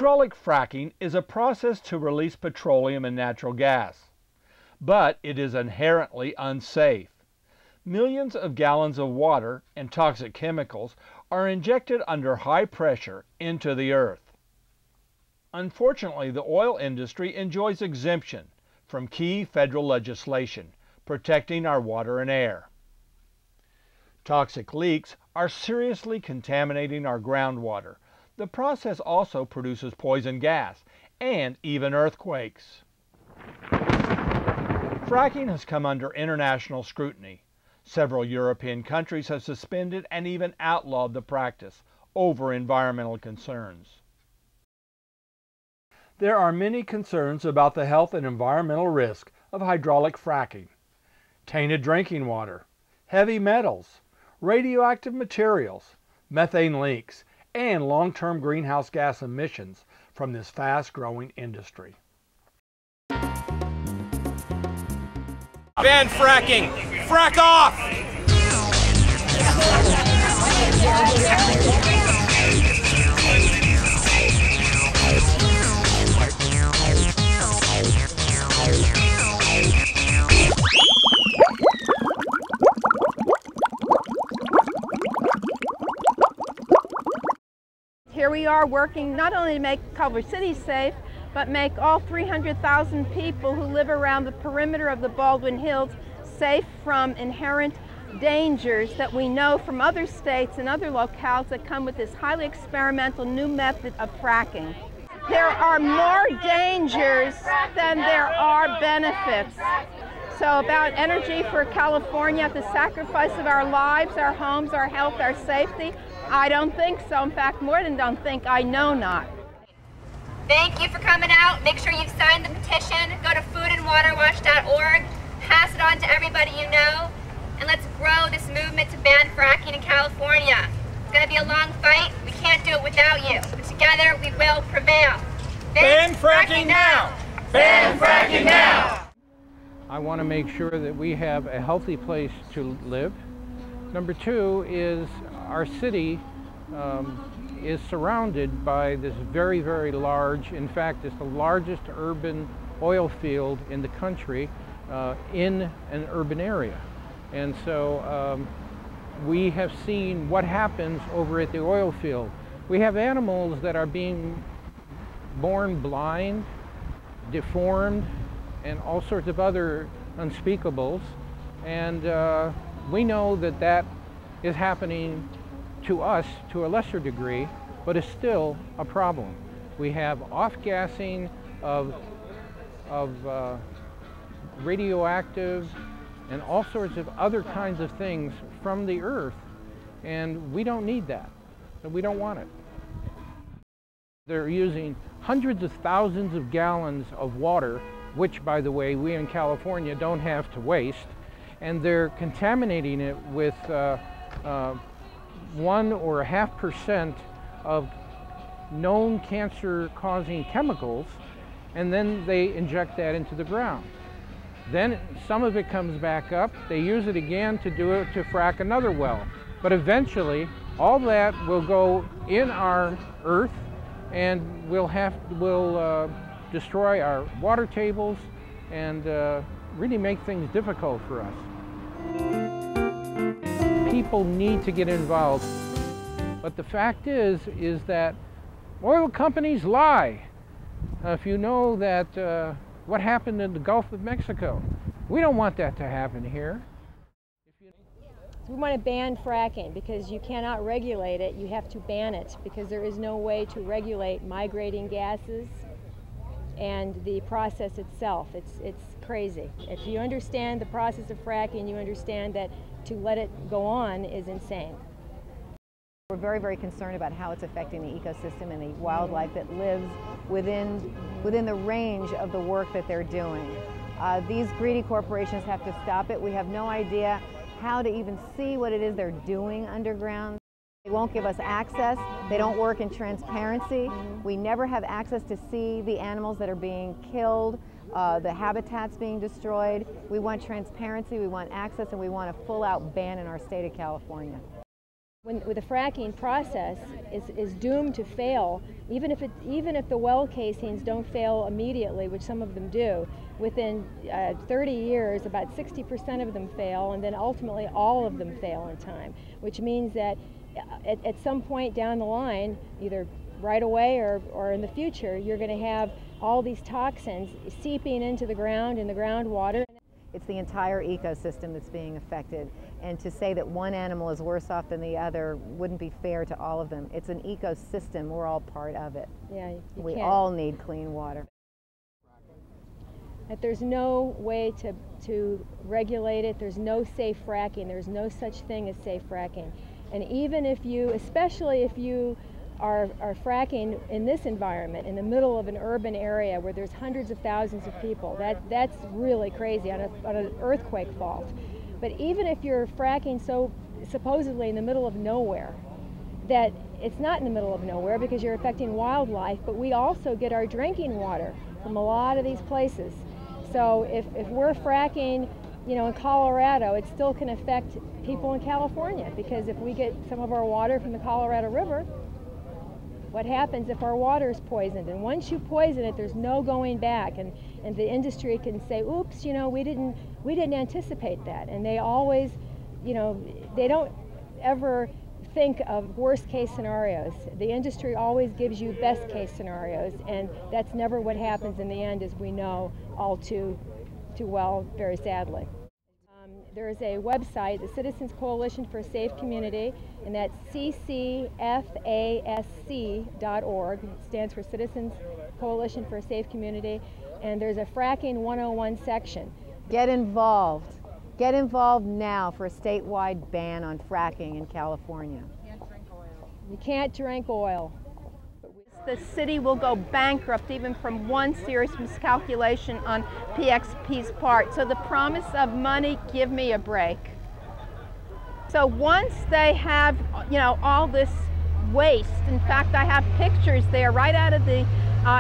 Hydraulic fracking is a process to release petroleum and natural gas, but it is inherently unsafe. Millions of gallons of water and toxic chemicals are injected under high pressure into the earth. Unfortunately, the oil industry enjoys exemption from key federal legislation protecting our water and air. Toxic leaks are seriously contaminating our groundwater. The process also produces poison gas and even earthquakes. Fracking has come under international scrutiny. Several European countries have suspended and even outlawed the practice over environmental concerns. There are many concerns about the health and environmental risk of hydraulic fracking. Tainted drinking water, heavy metals, radioactive materials, methane leaks, and long-term greenhouse gas emissions from this fast-growing industry. Ban fracking! Frack off! Here we are working not only to make Culver City safe, but make all 300,000 people who live around the perimeter of the Baldwin Hills safe from inherent dangers that we know from other states and other locales that come with this highly experimental new method of fracking. There are more dangers than there are benefits. So about energy for California at the sacrifice of our lives, our homes, our health, our safety, I don't think so. In fact, more than don't think, I know not. Thank you for coming out. Make sure you've signed the petition. Go to foodandwaterwatch.org. Pass it on to everybody you know. And let's grow this movement to ban fracking in California. It's going to be a long fight. We can't do it without you. But together we will prevail. Ban fracking now! Ban fracking now! I want to make sure that we have a healthy place to live. Number two is our city is surrounded by this very, very large, in fact, it's the largest urban oil field in the country in an urban area. And so we have seen what happens over at the oil field. We have animals that are being born blind, deformed, and all sorts of other unspeakables. And we know that that is happening to us to a lesser degree, but it's still a problem. We have off-gassing of radioactive and all sorts of other kinds of things from the earth, and we don't need that, and we don't want it. They're using hundreds of thousands of gallons of water, which, by the way, we in California don't have to waste, and they're contaminating it with 1 or 0.5% of known cancer-causing chemicals, and then they inject that into the ground. Then some of it comes back up, they use it again to frack another well. But eventually, all that will go in our earth, and we'll destroy our water tables and really make things difficult for us. People need to get involved. But the fact is that oil companies lie. If you know that what happened in the Gulf of Mexico, we don't want that to happen here. We want to ban fracking because you cannot regulate it, you have to ban it because there is no way to regulate migrating gases and the process itself. It's crazy. If you understand the process of fracking, you understand that to let it go on is insane. We're very, very concerned about how it's affecting the ecosystem and the wildlife that lives within the range of the work that they're doing. These greedy corporations have to stop it. We have no idea how to even see what it is they're doing underground. They won't give us access. They don't work in transparency. We never have access to see the animals that are being killed, the habitats being destroyed. We want transparency, we want access, and we want a full-out ban in our state of California. With the fracking process is doomed to fail, even if the well casings don't fail immediately, which some of them do. Within 30 years, about 60% of them fail, and then ultimately all of them fail in time, which means that at some point down the line, either right away or in the future, you're going to have all these toxins seeping into the ground and the groundwater. It's the entire ecosystem that's being affected, and to say that one animal is worse off than the other wouldn't be fair to all of them. It's an ecosystem. We're all part of it. Yeah, we all need clean water. That there's no way to regulate it. There's no safe fracking. There's no such thing as safe fracking. And even if you, especially if you are fracking in this environment, in the middle of an urban area where there's hundreds of thousands of people, that's really crazy on an earthquake fault. But even if you're fracking so supposedly in the middle of nowhere, that it's not in the middle of nowhere because you're affecting wildlife, but we also get our drinking water from a lot of these places. So if we're fracking, you know, in Colorado, it still can affect people in California, because if we get some of our water from the Colorado River, what happens if our water is poisoned? And once you poison it, there's no going back, and the industry can say, oops, you know, we didn't anticipate that. And they always, you know, they don't ever think of worst case scenarios. The industry always gives you best case scenarios, and that's never what happens in the end, as we know all too well, very sadly. There is a website, the Citizens Coalition for a Safe Community, and that's ccfasc.org. It stands for Citizens Coalition for a Safe Community, and there's a Fracking 101 section. Get involved. Get involved now for a statewide ban on fracking in California. You can't drink oil. The city will go bankrupt even from one serious miscalculation on PXP's part. So the promise of money, give me a break. So once they have, you know, all this waste, in fact, I have pictures there right out of the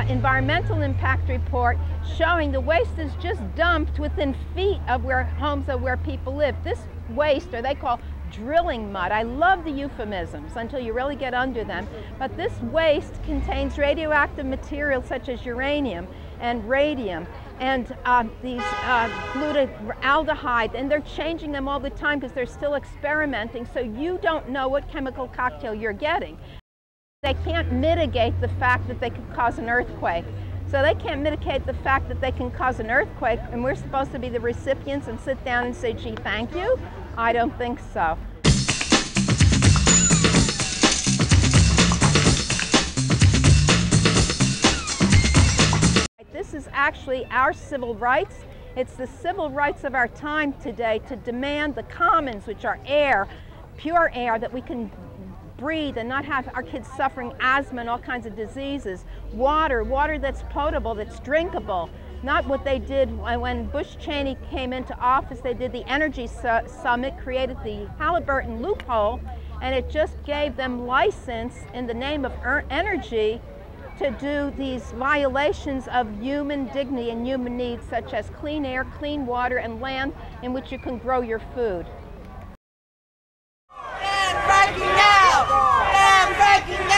environmental impact report showing the waste is just dumped within feet of homes of where people live. This waste, or they call drilling mud. I love the euphemisms until you really get under them. But this waste contains radioactive materials such as uranium and radium and these glutaraldehyde, and they're changing them all the time because they're still experimenting, so you don't know what chemical cocktail you're getting. They can't mitigate the fact that they could cause an earthquake. So they can't mitigate the fact that they can cause an earthquake, and we're supposed to be the recipients and sit down and say, gee, thank you? I don't think so. This is actually our civil rights. It's the civil rights of our time today to demand the commons, which are air, pure air that we can breathe and not have our kids suffering asthma and all kinds of diseases. Water that's potable, that's drinkable. Not what they did when Bush Cheney came into office. They did the energy summit, created the Halliburton loophole, and it just gave them license in the name of energy to do these violations of human dignity and human needs, such as clean air, clean water, and land in which you can grow your food. Ban fracking now! Ban fracking now!